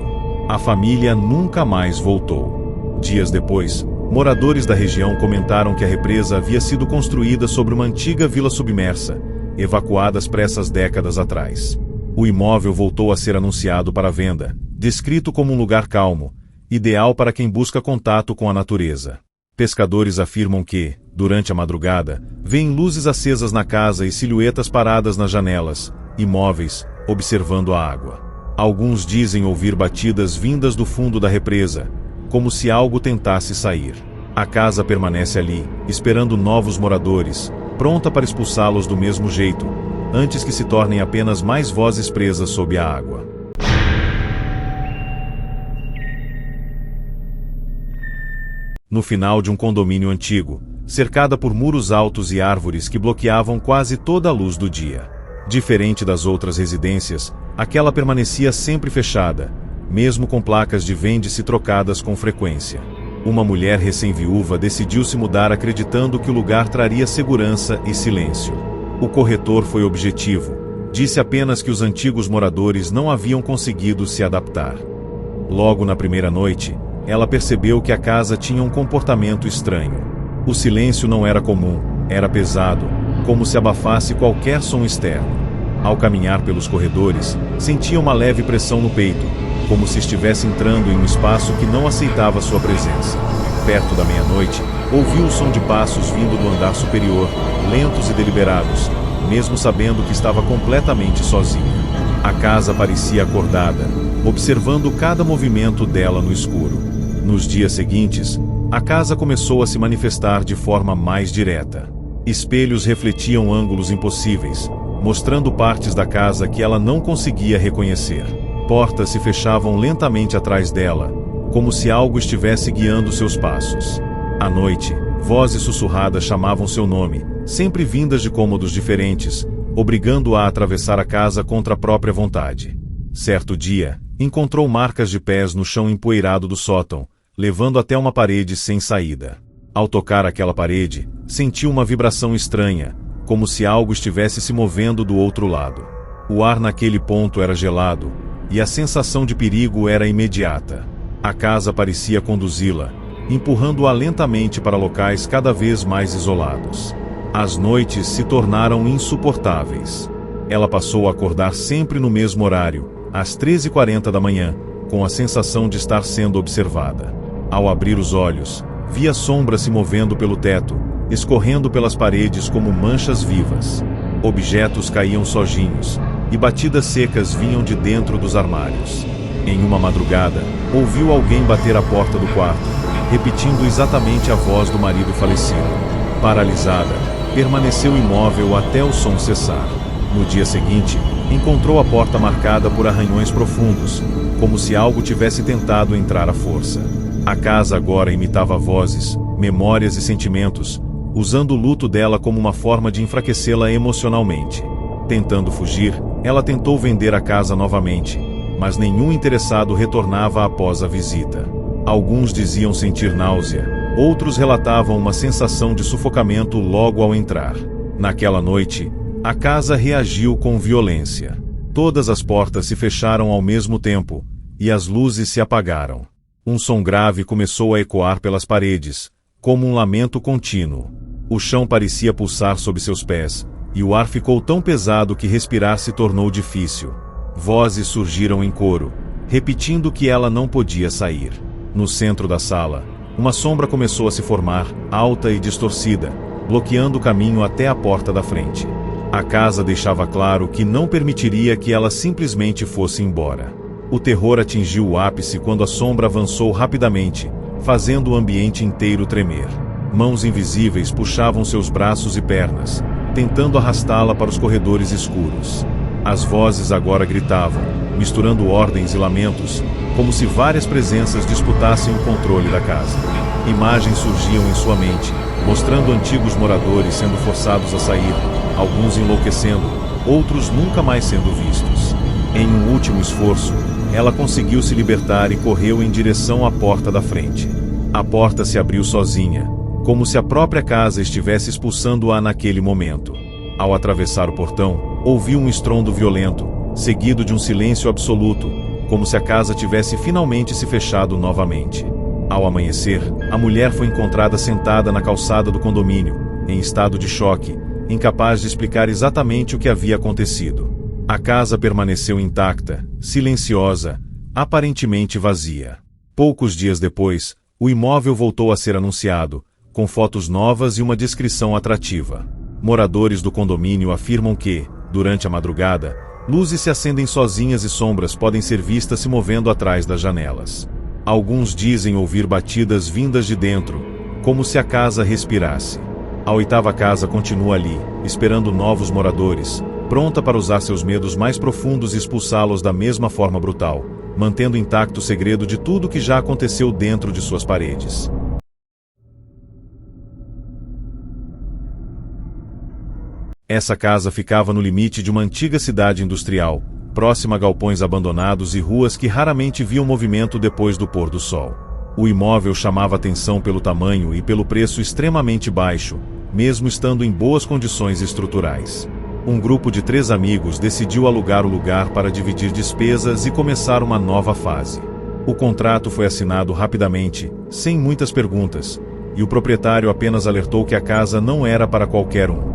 A família nunca mais voltou. Dias depois, moradores da região comentaram que a represa havia sido construída sobre uma antiga vila submersa, evacuada às pressas décadas atrás. O imóvel voltou a ser anunciado para venda, descrito como um lugar calmo, ideal para quem busca contato com a natureza. Pescadores afirmam que, durante a madrugada, veem luzes acesas na casa e silhuetas paradas nas janelas, imóveis, observando a água. Alguns dizem ouvir batidas vindas do fundo da represa, como se algo tentasse sair. A casa permanece ali, esperando novos moradores, pronta para expulsá-los do mesmo jeito, antes que se tornem apenas mais vozes presas sob a água. No final de um condomínio antigo, cercada por muros altos e árvores que bloqueavam quase toda a luz do dia. Diferente das outras residências, aquela permanecia sempre fechada, mesmo com placas de vende-se trocadas com frequência. Uma mulher recém-viúva decidiu se mudar acreditando que o lugar traria segurança e silêncio. O corretor foi objetivo. Disse apenas que os antigos moradores não haviam conseguido se adaptar. Logo na primeira noite, ela percebeu que a casa tinha um comportamento estranho. O silêncio não era comum, era pesado, como se abafasse qualquer som externo. Ao caminhar pelos corredores, sentia uma leve pressão no peito, como se estivesse entrando em um espaço que não aceitava sua presença. Perto da meia-noite, ouviu o som de passos vindo do andar superior, lentos e deliberados, mesmo sabendo que estava completamente sozinha. A casa parecia acordada, observando cada movimento dela no escuro. Nos dias seguintes, a casa começou a se manifestar de forma mais direta. Espelhos refletiam ângulos impossíveis, mostrando partes da casa que ela não conseguia reconhecer. Portas se fechavam lentamente atrás dela, como se algo estivesse guiando seus passos. À noite, vozes sussurradas chamavam seu nome, sempre vindas de cômodos diferentes, obrigando-a a atravessar a casa contra a própria vontade. Certo dia, encontrou marcas de pés no chão empoeirado do sótão, levando até uma parede sem saída. Ao tocar aquela parede, sentiu uma vibração estranha, como se algo estivesse se movendo do outro lado. O ar naquele ponto era gelado, e a sensação de perigo era imediata. A casa parecia conduzi-la, empurrando-a lentamente para locais cada vez mais isolados. As noites se tornaram insuportáveis. Ela passou a acordar sempre no mesmo horário, às 13h40 da manhã, com a sensação de estar sendo observada. Ao abrir os olhos, via sombras se movendo pelo teto, escorrendo pelas paredes como manchas vivas. Objetos caíam sojinhos, e batidas secas vinham de dentro dos armários. Em uma madrugada, ouviu alguém bater a porta do quarto, repetindo exatamente a voz do marido falecido. Paralisada, permaneceu imóvel até o som cessar. No dia seguinte, encontrou a porta marcada por arranhões profundos, como se algo tivesse tentado entrar à força. A casa agora imitava vozes, memórias e sentimentos, usando o luto dela como uma forma de enfraquecê-la emocionalmente. Tentando fugir, ela tentou vender a casa novamente, mas nenhum interessado retornava após a visita. Alguns diziam sentir náusea, outros relatavam uma sensação de sufocamento logo ao entrar. Naquela noite, a casa reagiu com violência. Todas as portas se fecharam ao mesmo tempo, e as luzes se apagaram. Um som grave começou a ecoar pelas paredes, como um lamento contínuo. O chão parecia pulsar sob seus pés, e o ar ficou tão pesado que respirar se tornou difícil. Vozes surgiram em coro, repetindo que ela não podia sair. No centro da sala, uma sombra começou a se formar, alta e distorcida, bloqueando o caminho até a porta da frente. A casa deixava claro que não permitiria que ela simplesmente fosse embora. O terror atingiu o ápice quando a sombra avançou rapidamente, fazendo o ambiente inteiro tremer. Mãos invisíveis puxavam seus braços e pernas, tentando arrastá-la para os corredores escuros. As vozes agora gritavam, misturando ordens e lamentos, como se várias presenças disputassem o controle da casa. Imagens surgiam em sua mente, mostrando antigos moradores sendo forçados a sair, alguns enlouquecendo, outros nunca mais sendo vistos. Em um último esforço, ela conseguiu se libertar e correu em direção à porta da frente. A porta se abriu sozinha, como se a própria casa estivesse expulsando-a naquele momento. Ao atravessar o portão, ouviu um estrondo violento, seguido de um silêncio absoluto, como se a casa tivesse finalmente se fechado novamente. Ao amanhecer, a mulher foi encontrada sentada na calçada do condomínio, em estado de choque, incapaz de explicar exatamente o que havia acontecido. A casa permaneceu intacta, silenciosa, aparentemente vazia. Poucos dias depois, o imóvel voltou a ser anunciado, com fotos novas e uma descrição atrativa. Moradores do condomínio afirmam que, durante a madrugada, luzes se acendem sozinhas e sombras podem ser vistas se movendo atrás das janelas. Alguns dizem ouvir batidas vindas de dentro, como se a casa respirasse. A oitava casa continua ali, esperando novos moradores, pronta para usar seus medos mais profundos e expulsá-los da mesma forma brutal, mantendo intacto o segredo de tudo que já aconteceu dentro de suas paredes. Essa casa ficava no limite de uma antiga cidade industrial, próxima a galpões abandonados e ruas que raramente viam movimento depois do pôr do sol. O imóvel chamava atenção pelo tamanho e pelo preço extremamente baixo, mesmo estando em boas condições estruturais. Um grupo de 3 amigos decidiu alugar o lugar para dividir despesas e começar uma nova fase. O contrato foi assinado rapidamente, sem muitas perguntas, e o proprietário apenas alertou que a casa não era para qualquer um.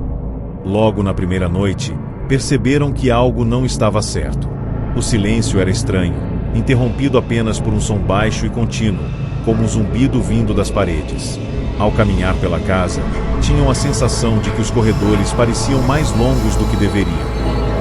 Logo na primeira noite, perceberam que algo não estava certo. O silêncio era estranho, interrompido apenas por um som baixo e contínuo, como um zumbido vindo das paredes. Ao caminhar pela casa, tinham a sensação de que os corredores pareciam mais longos do que deveriam.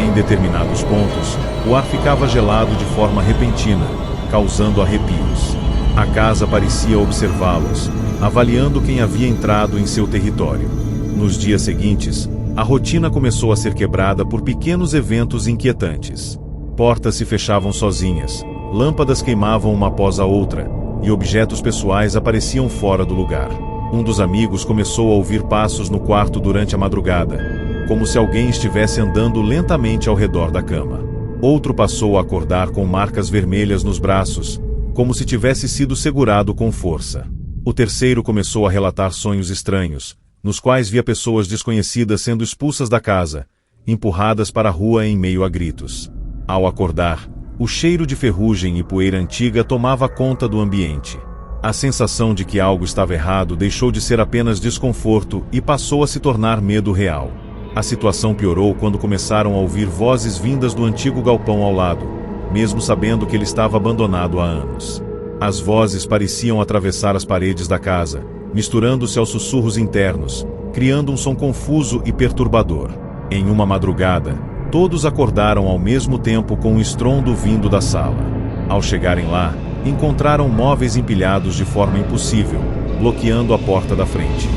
Em determinados pontos, o ar ficava gelado de forma repentina, causando arrepios. A casa parecia observá-los, avaliando quem havia entrado em seu território. Nos dias seguintes, a rotina começou a ser quebrada por pequenos eventos inquietantes. Portas se fechavam sozinhas, lâmpadas queimavam uma após a outra, e objetos pessoais apareciam fora do lugar. Um dos amigos começou a ouvir passos no quarto durante a madrugada, como se alguém estivesse andando lentamente ao redor da cama. Outro passou a acordar com marcas vermelhas nos braços, como se tivesse sido segurado com força. O terceiro começou a relatar sonhos estranhos, nos quais via pessoas desconhecidas sendo expulsas da casa, empurradas para a rua em meio a gritos. Ao acordar, o cheiro de ferrugem e poeira antiga tomava conta do ambiente. A sensação de que algo estava errado deixou de ser apenas desconforto e passou a se tornar medo real. A situação piorou quando começaram a ouvir vozes vindas do antigo galpão ao lado, mesmo sabendo que ele estava abandonado há anos. As vozes pareciam atravessar as paredes da casa, misturando-se aos sussurros internos, criando um som confuso e perturbador. Em uma madrugada, todos acordaram ao mesmo tempo com um estrondo vindo da sala. Ao chegarem lá, encontraram móveis empilhados de forma impossível, bloqueando a porta da frente.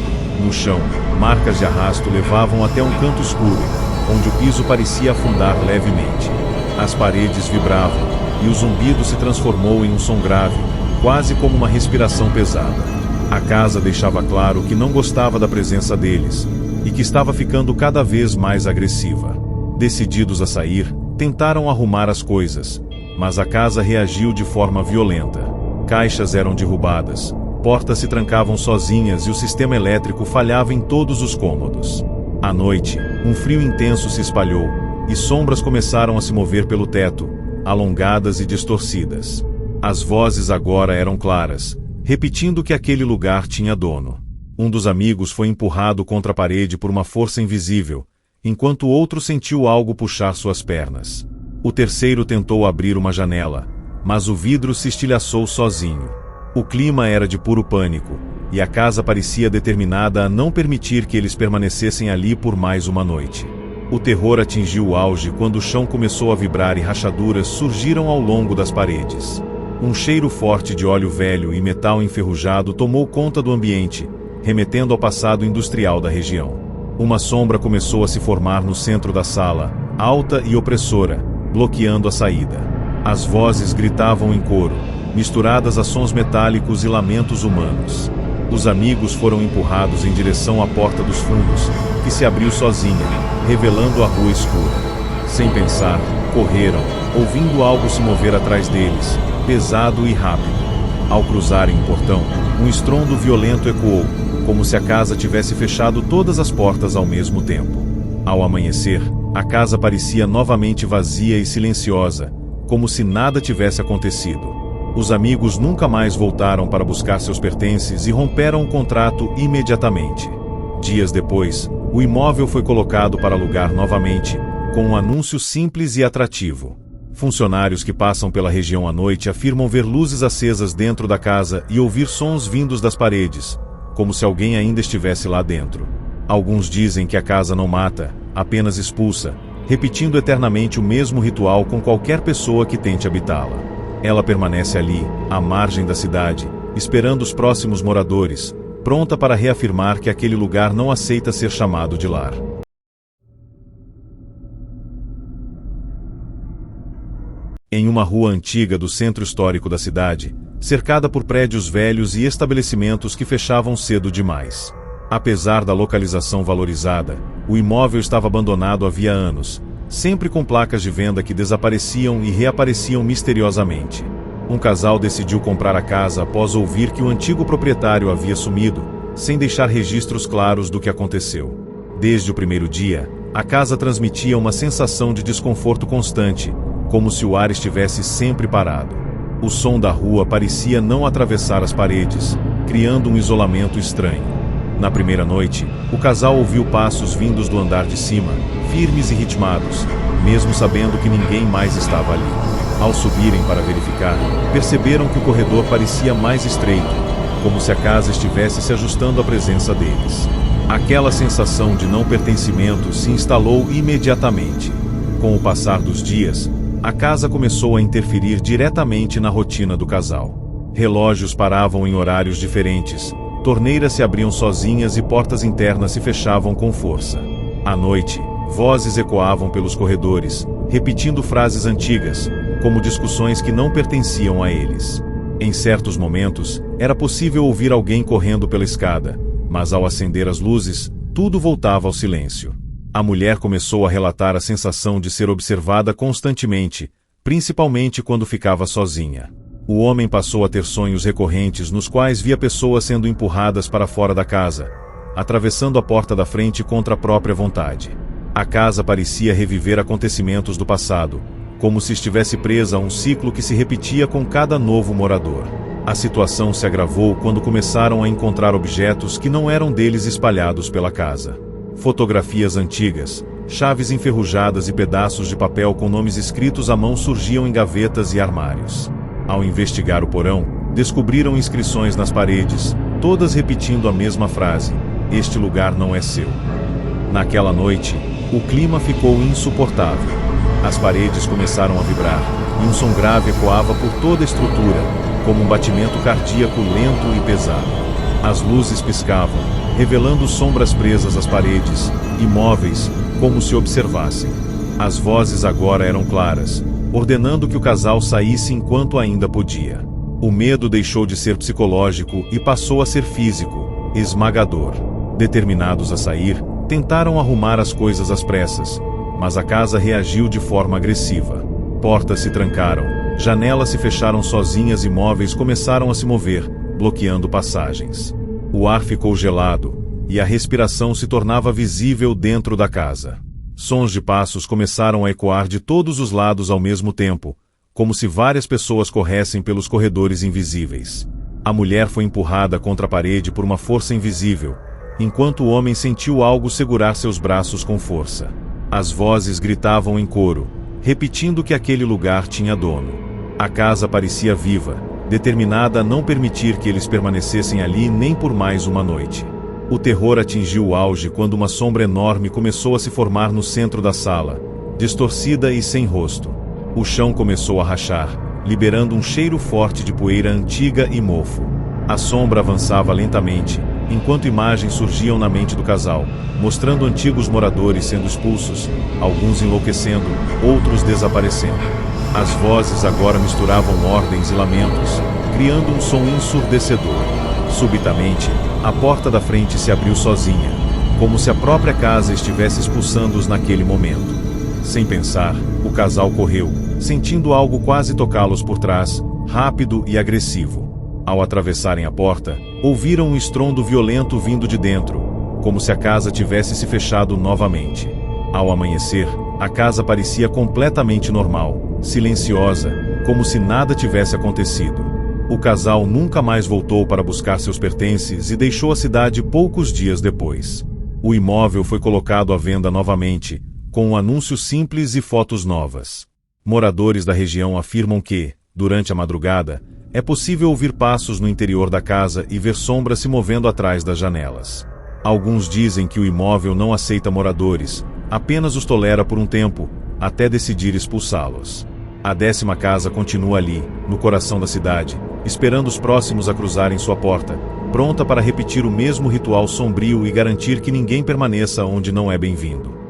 No chão, marcas de arrasto levavam até um canto escuro, onde o piso parecia afundar levemente. As paredes vibravam, e o zumbido se transformou em um som grave, quase como uma respiração pesada. A casa deixava claro que não gostava da presença deles, e que estava ficando cada vez mais agressiva. Decididos a sair, tentaram arrumar as coisas, mas a casa reagiu de forma violenta. Caixas eram derrubadas, portas se trancavam sozinhas e o sistema elétrico falhava em todos os cômodos. À noite, um frio intenso se espalhou, e sombras começaram a se mover pelo teto, alongadas e distorcidas. As vozes agora eram claras, repetindo que aquele lugar tinha dono. Um dos amigos foi empurrado contra a parede por uma força invisível, enquanto o outro sentiu algo puxar suas pernas. O terceiro tentou abrir uma janela, mas o vidro se estilhaçou sozinho. O clima era de puro pânico, e a casa parecia determinada a não permitir que eles permanecessem ali por mais uma noite. O terror atingiu o auge quando o chão começou a vibrar e rachaduras surgiram ao longo das paredes. Um cheiro forte de óleo velho e metal enferrujado tomou conta do ambiente, remetendo ao passado industrial da região. Uma sombra começou a se formar no centro da sala, alta e opressora, bloqueando a saída. As vozes gritavam em coro, misturadas a sons metálicos e lamentos humanos. Os amigos foram empurrados em direção à porta dos fundos, que se abriu sozinha, revelando a rua escura. Sem pensar, correram, ouvindo algo se mover atrás deles, pesado e rápido. Ao cruzarem o portão, um estrondo violento ecoou, como se a casa tivesse fechado todas as portas ao mesmo tempo. Ao amanhecer, a casa parecia novamente vazia e silenciosa, como se nada tivesse acontecido. Os amigos nunca mais voltaram para buscar seus pertences e romperam o contrato imediatamente. Dias depois, o imóvel foi colocado para alugar novamente, com um anúncio simples e atrativo. Funcionários que passam pela região à noite afirmam ver luzes acesas dentro da casa e ouvir sons vindos das paredes, como se alguém ainda estivesse lá dentro. Alguns dizem que a casa não mata, apenas expulsa, repetindo eternamente o mesmo ritual com qualquer pessoa que tente habitá-la. Ela permanece ali, à margem da cidade, esperando os próximos moradores, pronta para reafirmar que aquele lugar não aceita ser chamado de lar. Em uma rua antiga do centro histórico da cidade, cercada por prédios velhos e estabelecimentos que fechavam cedo demais. Apesar da localização valorizada, o imóvel estava abandonado havia anos, sempre com placas de venda que desapareciam e reapareciam misteriosamente. Um casal decidiu comprar a casa após ouvir que o antigo proprietário havia sumido, sem deixar registros claros do que aconteceu. Desde o primeiro dia, a casa transmitia uma sensação de desconforto constante, como se o ar estivesse sempre parado. O som da rua parecia não atravessar as paredes, criando um isolamento estranho. Na primeira noite, o casal ouviu passos vindos do andar de cima, firmes e ritmados, mesmo sabendo que ninguém mais estava ali. Ao subirem para verificar, perceberam que o corredor parecia mais estreito, como se a casa estivesse se ajustando à presença deles. Aquela sensação de não pertencimento se instalou imediatamente. Com o passar dos dias, a casa começou a interferir diretamente na rotina do casal. Relógios paravam em horários diferentes, torneiras se abriam sozinhas e portas internas se fechavam com força. À noite, vozes ecoavam pelos corredores, repetindo frases antigas, como discussões que não pertenciam a eles. Em certos momentos, era possível ouvir alguém correndo pela escada, mas ao acender as luzes, tudo voltava ao silêncio. A mulher começou a relatar a sensação de ser observada constantemente, principalmente quando ficava sozinha. O homem passou a ter sonhos recorrentes nos quais via pessoas sendo empurradas para fora da casa, atravessando a porta da frente contra a própria vontade. A casa parecia reviver acontecimentos do passado, como se estivesse presa a um ciclo que se repetia com cada novo morador. A situação se agravou quando começaram a encontrar objetos que não eram deles espalhados pela casa. Fotografias antigas, chaves enferrujadas e pedaços de papel com nomes escritos à mão surgiam em gavetas e armários. Ao investigar o porão, descobriram inscrições nas paredes, todas repetindo a mesma frase: "Este lugar não é seu". Naquela noite, o clima ficou insuportável. As paredes começaram a vibrar, e um som grave ecoava por toda a estrutura, como um batimento cardíaco lento e pesado. As luzes piscavam, revelando sombras presas às paredes, imóveis, como se observassem. As vozes agora eram claras, ordenando que o casal saísse enquanto ainda podia. O medo deixou de ser psicológico e passou a ser físico, esmagador. Determinados a sair, tentaram arrumar as coisas às pressas, mas a casa reagiu de forma agressiva. Portas se trancaram, janelas se fecharam sozinhas e móveis começaram a se mover, bloqueando passagens. O ar ficou gelado, e a respiração se tornava visível dentro da casa. Sons de passos começaram a ecoar de todos os lados ao mesmo tempo, como se várias pessoas corressem pelos corredores invisíveis. A mulher foi empurrada contra a parede por uma força invisível, enquanto o homem sentiu algo segurar seus braços com força. As vozes gritavam em coro, repetindo que aquele lugar tinha dono. A casa parecia viva, determinada a não permitir que eles permanecessem ali nem por mais uma noite. O terror atingiu o auge quando uma sombra enorme começou a se formar no centro da sala, distorcida e sem rosto. O chão começou a rachar, liberando um cheiro forte de poeira antiga e mofo. A sombra avançava lentamente, enquanto imagens surgiam na mente do casal, mostrando antigos moradores sendo expulsos, alguns enlouquecendo, outros desaparecendo. As vozes agora misturavam ordens e lamentos, criando um som ensurdecedor. Subitamente, a porta da frente se abriu sozinha, como se a própria casa estivesse expulsando-os naquele momento. Sem pensar, o casal correu, sentindo algo quase tocá-los por trás, rápido e agressivo. Ao atravessarem a porta, ouviram um estrondo violento vindo de dentro, como se a casa tivesse se fechado novamente. Ao amanhecer, a casa parecia completamente normal, silenciosa, como se nada tivesse acontecido. O casal nunca mais voltou para buscar seus pertences e deixou a cidade poucos dias depois. O imóvel foi colocado à venda novamente, com um anúncio simples e fotos novas. Moradores da região afirmam que, durante a madrugada, é possível ouvir passos no interior da casa e ver sombras se movendo atrás das janelas. Alguns dizem que o imóvel não aceita moradores, apenas os tolera por um tempo, até decidir expulsá-los. A 10ª casa continua ali, no coração da cidade, esperando os próximos a cruzarem sua porta, pronta para repetir o mesmo ritual sombrio e garantir que ninguém permaneça onde não é bem-vindo.